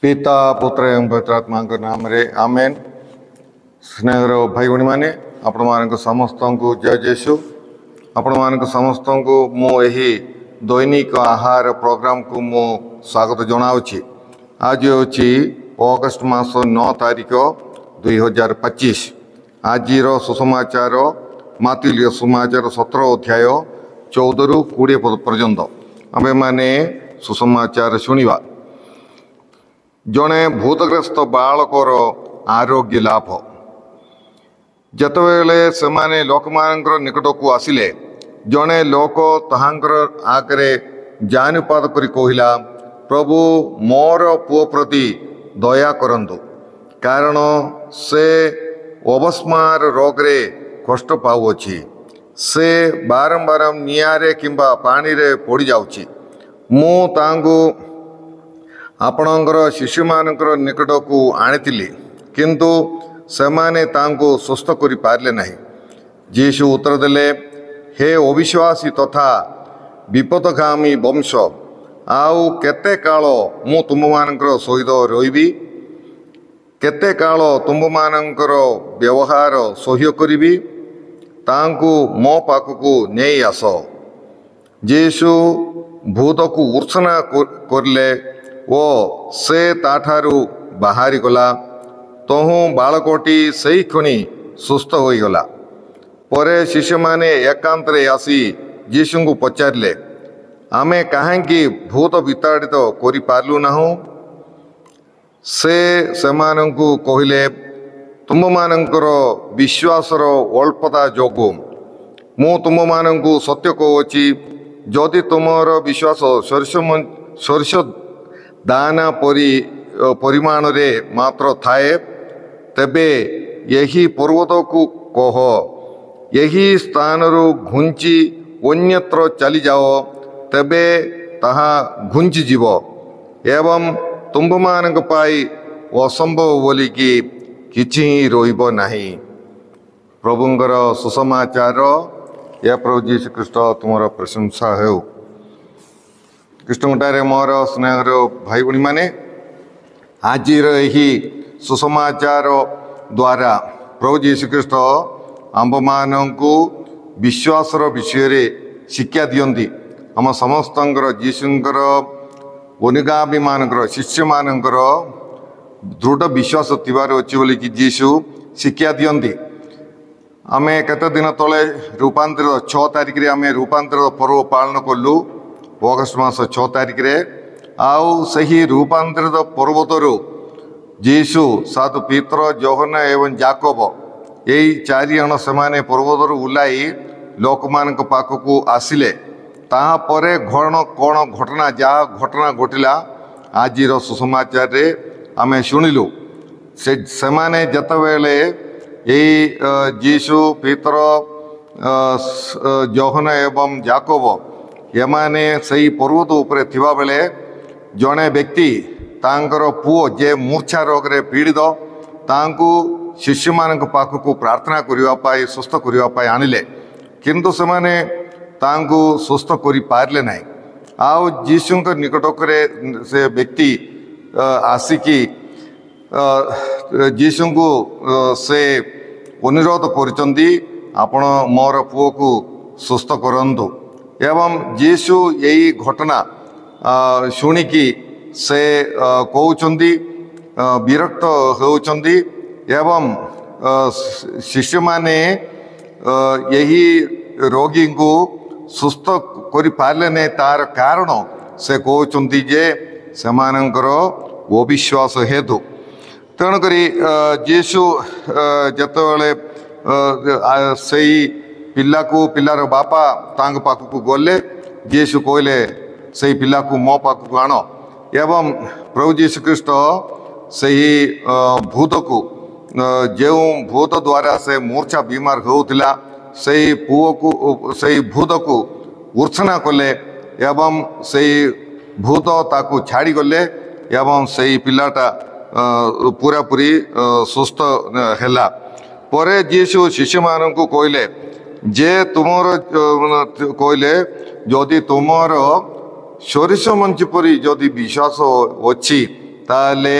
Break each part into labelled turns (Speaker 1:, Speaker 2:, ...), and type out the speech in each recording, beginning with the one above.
Speaker 1: पिता पुत्र एवं पवित्रात्मा नाम रे आमेन। स्नेहर भाई भाई मैंने आपण मान समस्त को जय जेसु। आपण मान समस्त को मु यही दैनिक आहार प्रोग्राम को मु स्वागत जनावि। आज हूँ अगस्ट मास 9 तारिख 2025। आज सुसमाचार मातिल सुसमाचार 17 अध्याय 14 रु 20 पर्यंत आमे माने सुसमाचार शुणा। जड़े भूतग्रस्त बालकर आरोग्य लाभ जितेबले से माने लोक निकट को आसिले जड़े लोक ताहांकर आगे जानुपात करी कहला, प्रभु मोर पुओ प्रति दया करंतु, कारण से अवस्मार रोग रे कष्ट पाउछि। से बारंबार निआरे किंबा पानी रे पड़ जाउछि। मु तांगु आपणकर शिशु मानकर निकट को आनी किंतु सेमाने तांको सुस्थ करि पारले नहीं। यीशु उत्तर देले, हे अविश्वासी तथा विपदगामी वंश, आउ केते काल मु तुम मानकर सहित रहिबी? केते काल तुम मानकर व्यवहार सह्य करिबी? तांको मो पाखकु नेई आस। यीशु भूत को उर्सना करले ओ से ताठारु बाहरी गला। तहु बालकोटी सही क्षणी सुस्थ हो गला। परे शिष्य माने एकांत रे आसी यीशु को पचारिले, आमे काहेकि भूत विताड़ित करि पारलु नाहु? से सेमानंकु कहिले, तुम मानकर विश्वासर अल्पता जोगु मु तुम मानंकु सत्य कहूछि, जदि तुमर विश्वास सरस दाना परिमाण रे मात्र थाए, तेबे यही पर्वत को कह, यही स्थान घुंची अन्यत्र चली जाओ, तेबे ताहा घुंची जीव। एवं तुम मानक पाई असंभव बोली कि किछि रोइब नाही। प्रभुंकर सुसमाचार। या प्रभु यीशु ख्रीष्ट तुमर प्रशंसा हो। कृष्णटारे मोर स्नेहर भाई भाई माने आज यही सुसमाचार द्वारा प्रभु यीशु ख्रीष्ट आंब मान को विश्वासर विषय शिक्षा दियंती। आम समस्त यीशुंकर अनुगामी मानकर शिष्य मानकर दृढ़ विश्वास थिबार अछि बोली कि यीशु शिक्षा दियंती। आमे केते दिन तले रूपांतरित 6 तारिख रे आमे रूपांतरित पर्व पालन कलु। अगस्ट मास 6 तारिख रे आउ सही रूपांतरित पर्वतरु यीशु साधु पीतर जोहना एवं जाकोब यही 4 जन से पर्वतरु उलाई लोक मान पाखकु आसिले। तापरे कौन घटना जहाँ घटना घटिला आज सुसमाचार रे आमे शुणिलु। से माने जतबेले यही यीशु पीतर जोहना एवं जाकोब एमाने सही पर्वत उपरे थिबा बेले जड़े व्यक्ति तांकर पुओ जे मूर्छा रोग रे पीड़ित तांकु शिष्य मानक पाखकु प्रार्थना करिवा पाई सुस्थ करिवा पाई आनिले, किंतु से माने तांकु सुस्थ करि पारले नाही। आउ यीशुंक निकटक रे से व्यक्ति आसिकी यीशुंकु से अनुरोध करचंदी, आपण मोर पुओ को सुस्थ करंतु। एवं यीशु यही घटना शुणिकी से कहउचंदी विरक्त होउचंदी। एवं शिष्य माने यही रोगी को सुस्थ करि पारले नै, तार कारण से कहउचंदी जे सेमानंकर अविश्वास हेतु। तेणुकरी यीशु जतबेले सही पिला को पिलार बापा तांग पाखकु गले, यीशु कहले सही पिला को मो पाखकु आण। एवं प्रभु यीशु ख्रीष्ट सही भूत को जो भूत द्वारा से मूर्छा बीमार होउथिला सही पुओ को सही भूत को उर्सना कले एवं सही भूत ताकू छाड़ी गले एवं सही पिलाटा पूरा पूरी सुस्थ हैला। परे यीशु शिष्य मानकु कहले जे तुमर कहले जदि तुमर सोरिष मंच परी जदि विश्वास अच्छी ताले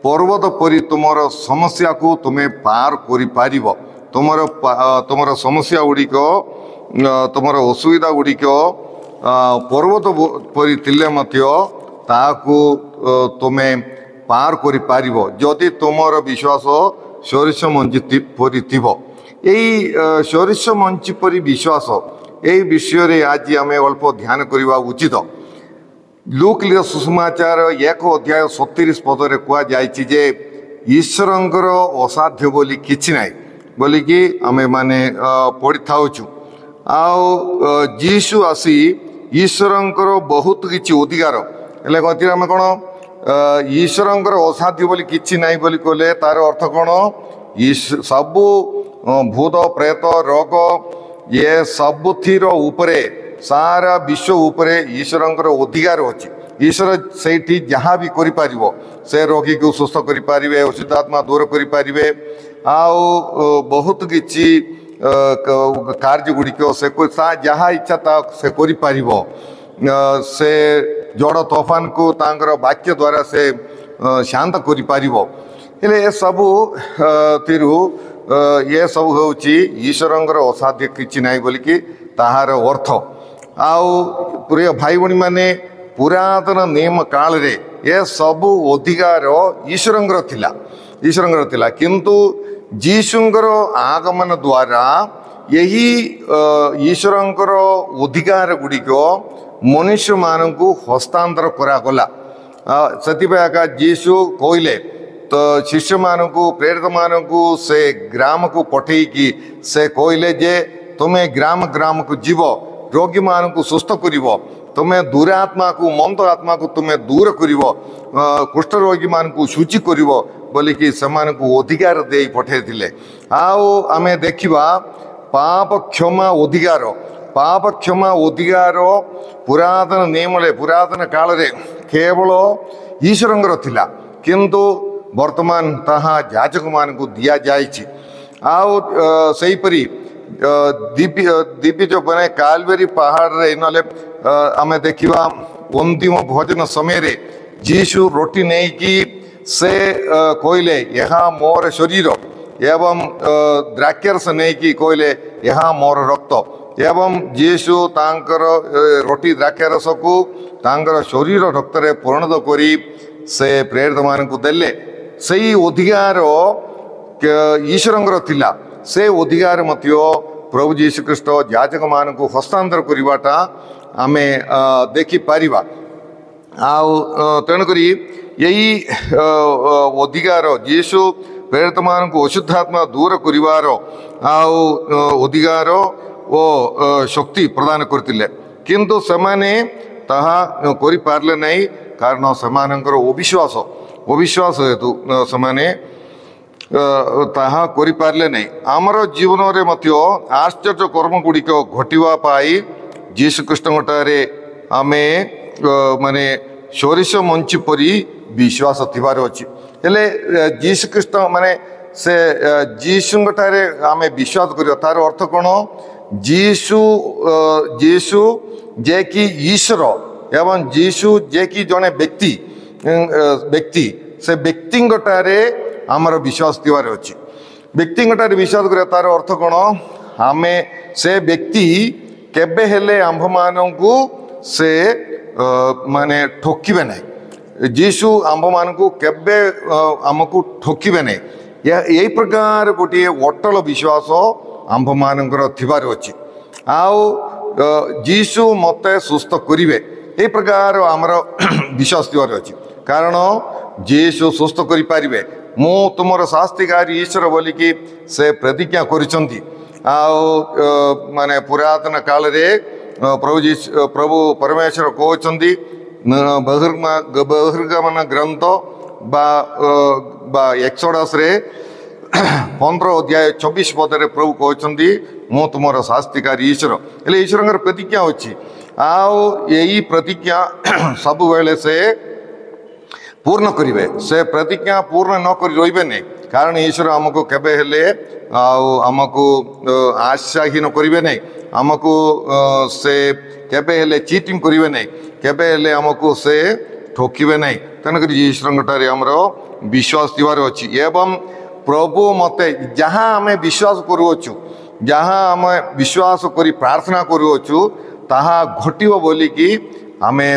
Speaker 1: पर्वत परी तुमर समस्या को तुम्हें पार करि पारिबो तुमर समस्या गुड़िक तुमर असुविधा गुड़िक पर्वत परी थिले मध्य ताकू तुम्हें पार करि पारिबो जदि तुमर विश्वास सोरिष मंची परी थिबो एई सोरिष मंची परी विश्वास यही विषय रे आज आम अल्प ध्यान करवा उचित। लूक सुसमाचार 1:37 पदरे कहुए ईश्वरंकर असाध्य बोली किछि नाई बोलिकी आमे माने पढ़ी थाउछु जीशु आसी ईश्वरंकर बहुत किछि अधिकार हेले कहती आमे कोन ईश्वरंकर असाध्य बोली किछि नाई बोली कहले तार अर्थ कोन सबु भूत प्रेत रोग ये सबुथिर उपरे सारा विश्व उपरे ईश्वरंकर अधिकार अछि। ईश्वर सेठी जहाँ भी करि पारिबो से रोगी को सुस्थ करि पारिबे अशुद्धात्मा दूर करि पारिबे आउ बहुत किछि कार्य गुड़िक से जहाँ इच्छा ता से करि पारिबो से जड़ तोफान को तांकर वाक्य द्वारा से शांत करि पारिबो हेले ए सबु तिरु ये सब हूँ ईश्वरंकर असाध्य किछि नाई बोलिकी ताहार अर्थ आउ प्रिय भाई भणी माने पुरातन नियम काल रे ये सबु अधिकार ईश्वरंकर थिला किंतु जीशुंकर आगमन द्वारा यही ईश्वरंकर अधिकार गुड़िक मनुष्य मानू हस्तांतर करागला से जीशु कहले तो शिष्य मानू प्रेरित मानू से ग्राम को पठेकी से कहले जे तुम्हें ग्राम ग्राम को जीव रोगी मान को सुस्थ कर तुम्हें दुरात्मा को मंद आत्मा को तुम्हें दूर कर कुष्ठ रोगी मान को शुचि कर बोलिकी से अधिकार दे पठे आमे देखा पाप क्षमा अधिकार पुरातन नियम पुरातन काल रे केवल ईश्वरंकर थिला किंतु वर्तमान ताहा याजक मान को दिया जाइछि सेहीपरि दीपी जो बने कालवेरी पहाड़ रे नले आमे देखिबा अंतिम भोजन समय रे जीशु रोटी नहीं कि से कहले यहाँ मोर शरीर एवं द्राक्षरस नहीं कि कहले यहाँ मोर रक्त एवं जीशु तांकर रोटी द्राक्षरस को तांकर शरीर रक्त रे परिणत करी से प्रेरित मान को देले सही अधिकार ईश्वरंकर थिला से अधिकार मध्य प्रभु जीशु ख्रीष्ट याजक मान को हस्तांतर करवाटा आमे देखि पारिबा तेणुक यही अधिकार जीशु प्रेरित मान को अशुद्धात्मा दूर करिवार अधिकार ओ शक्ति प्रदान करतिले किंतु समाने ताहा करि पारले नहीं कारण समानंकर अविश्वास हेतु समाने ताहा करि पारले नहीं आमर जीवन रे मध्य आश्चर्य कर्म गुड़िक घटिवा पाई जीशु कृष्णटारे आमे माने सोरिष मंची परी विश्वास थिबार अछि हेले जीशु कृष्ण माने से जीशुटारे आमे विश्वास करियो तार अर्थ कोन जीशु जे कि ईश्वर एवं जीशु जे कि जने व्यक्ति से व्यक्तिगटारे आमर विश्वास थिबार अछि व्यक्तिगटारे विश्वास करियो तार अर्थ कोन आमे से व्यक्ति केबे हेले आंभ मानू से माने ठोकिबे नहीं जीशु आंभ मानू केबे आमको ठोकिबे नहीं यही प्रकार गोटे अटल विश्वास आंभ मानकर थिबार अछि जीशु मते सुस्थ करिवे यही प्रकार आमर विश्वास थिबार अछि कारण जीशु सुस्थ करि पारिबे मु तुमर शास्तिकारी ईश्वर बोलिकी से प्रतिज्ञा करिसंती माने पुरातन काल रे प्रभु परमेश्वर कहते बहिर्गमन ग्रंथ बा एक्सोडस रे 15:24 पदरे प्रभु कहते मु तुमर शास्तिकारी ईश्वर हेले ईश्वर प्रतिज्ञा अच्छी यही प्रतिज्ञा सब बेले से पूर्ण करेंगे से प्रतिज्ञा पूर्ण न कर रे नहीं कारण ईश्वर आमको केबे हेले आमको आशाहीन करेंगे नहीं आमको से केबे हेले चीटिंग करेंगे नहीं केबे हेले आमको से ठोकिबे नहीं तेणुक यीशुठारे आमर विश्वास थिबार अछि एवं प्रभु मते जहाँ आम विश्वास करुअछु जहाँ आम विश्वास करी प्रार्थना करुअछु ताहा घटिबो बोलिकी आमे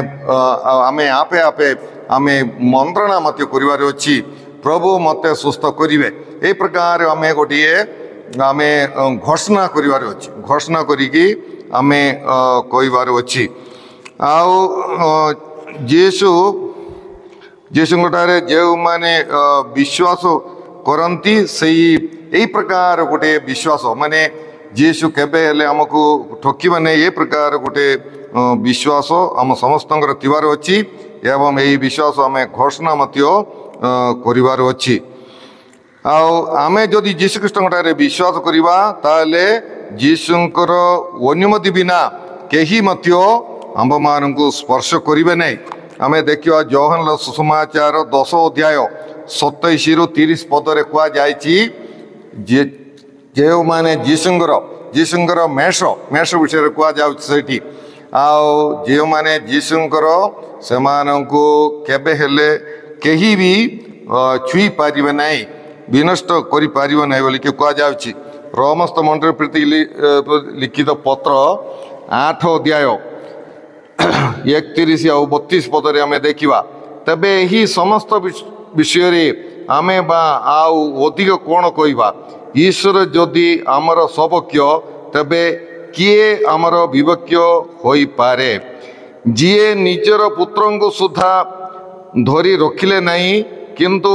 Speaker 1: आमे आपे आपे आमे मंत्रणा मत करिवार अछि प्रभु मते सुस्थ करिवे ए प्रकार आमे गोटिए आमे घोषणा करिवार अछि घोषणा करिकी आमे कहिवार अछि आउ यीशुठारे जो माने विश्वास करती से यही प्रकार गोटे विश्वास माने यीशु केबे हेले हमको ठोकिबा नहीं ये प्रकार गोटे विश्वास आम समस्त थिबार अछि एवं यही विश्वास आम घोषणा मध्य करिवार अछि आमे जदि यीशु ख्रीष्टठारे विश्वास करिबा ताले यीशुंकर अनुमति बिना केही मध्य आंब मानकु स्पर्श करिवे नहीं आमे देखिवा योहान सुसमाचार 10 अध्याय 27 रु 30 पदरे कुआ जायछि जो माने जीशुंकर मेष विषय कुआ जाउछि जो माने जीशुंकर से मानकु केबे हेले केही भी छुई पारिबे नहीं विनष्ट करि पारिबे नहीं बोली के कुआ जाउछि रोमस्थ मंडल प्रति लिखित पत्र 8 अध्याय 31 और 32 पदरे आमे देखिबा तबे ही समस्त विषय रे आमे बा आउ अधिक कोण कहिबा ईश्वर जदि आमर सबक्य तबे किए आमर विवक्य होई पारे जिए निजर पुत्रंको सुधा धरी रखिले नहीं किंतु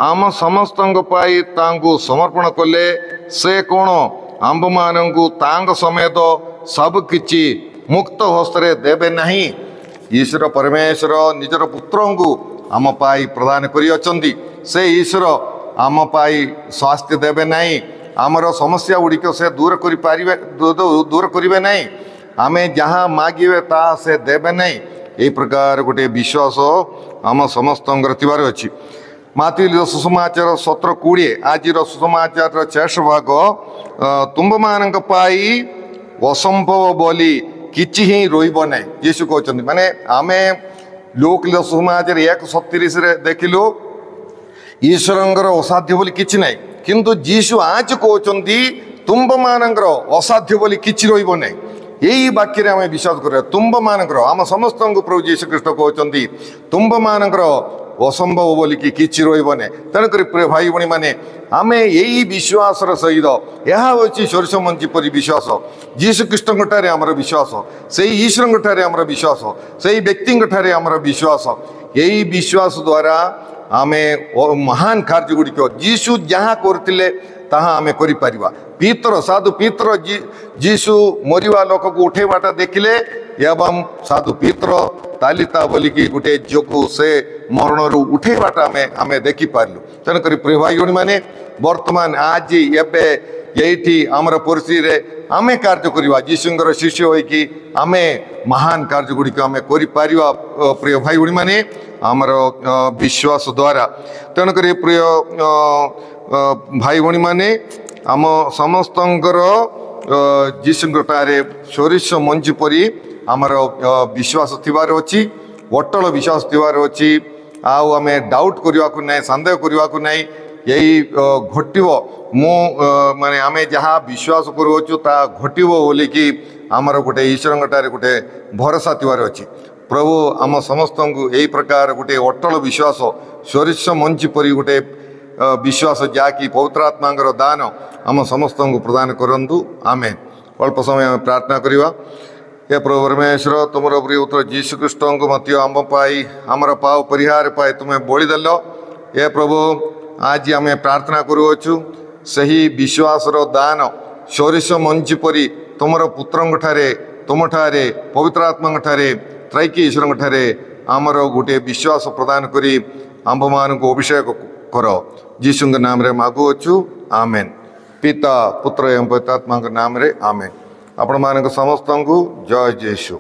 Speaker 1: आम समस्तंग पाई तांको समर्पण कले से कोण आंब मानंकु तांग समेत सब किछि मुक्त हस्तरे देबे नहीं ईश्वर परमेश्वर निजर पुत्रंको आम पाई प्रदान करि अछंती से ईश्वर आम पाई स्वास्थ्य देबे नहीं आमर समस्या गुड़िक से दूर करि पारिबे दूर करिवे नहीं आमे जहाँ मागिबे ता से देबे नहीं ए प्रकार गोटे विश्वास आम समस्त थिबार अछि माथि सुसमाचार 17:20 आज सुसमाचार शेष भाग तुम्ब मानक पाई असंभव बोली किछि ही रोइबो नहीं यीशु कहते माने आमे लोक सुसमाचार 1:37 रे देखिलु ईश्वरंगर असाध्य बोली किछि नहीं किंतु यीशु आज कहते तुम्ब मानकर असाध्य बोली किछि रोइबो नहीं यही वाक्य आम विश्वास कर तुम्ब मानकर आम समस्त प्रभु यीशु ख्रीष्ट कहते तुम्ब मानकर असंभव बोलिकी किछि रोइबो नहीं तेणुक प्रिय भाई भणी माने आमे यही विश्वास सहित यह हूँ सोरिष मंजी परी विश्वास यीशु ख्रीष्टठारे आमर विश्वास से ईश्वर आमर विश्वास से व्यक्ति आमर विश्वास यही विश्वास द्वारा आमे महान कार्य गुड़िक यीशु जहाँ करते ताहा आमे करि परिबा पीतर साधु पीतर यीशु मरिवा लोक को उठेबाटा देखिले एवं साधु पीतर तालिता बोलिकी गोटे जोकु से मरण रु उठेबाटा आमे देखि पारलु तेणुक प्रिय भाई भणी माने वर्तमान आज एबे यही आमर परिस्थिति रे आमे कार्य करिबा यीशुंकर शिष्य होइकी आमे महान कार्य गुड़िक आमे करि पारिबा प्रिय भाई भणी माने आमर विश्वास द्वारा तेणुक प्रिय भाई भणी माने आम समस्तंकर यीशुंठारे सोरिष मंजी परी आमर विश्वास थिबार अछि अटल विश्वास थिबार अछि आउ आमे डाउट करबा को नै संदेह करबा को नै यही घटिबो मु माने आमे जहाँ विश्वास करुछु ता घटिबो बोली कि आमर गोटे ईश्वरंठारे गोटे भरोसा थिबार अछि प्रभु आम समस्त यही प्रकार गोटे अटल विश्वास सोरिष मंजी परी गोटे विश्वास जहाँकि पवित्र आत्मांगर दान आम समस्त प्रदान करंतु आमेन अल्प समय आम प्रार्थना करवा हे प्रभु परमेश्वर तुमर प्रिय पुत्र यीशु ख्रीष्ट को मध्य आम पाई आमर पाव परिहार पाई तुम्हें बोलीदेल हे प्रभु आज आम प्रार्थना करुछु सही विश्वास दान सोरिष मंजी परी तुमर पुत्रंठारे तुमठारे पवित्र आत्मांठारे त्रैकी ईश्वरंठारे आमर गोटे विश्वास प्रदान करी आंब मान को अभिषेक कर यीशु नाम रे मागुअछु आमेन पिता पुत्र एवं पवित्रात्मा नाम रे आमेन आपण मानक समस्त जय यीशु।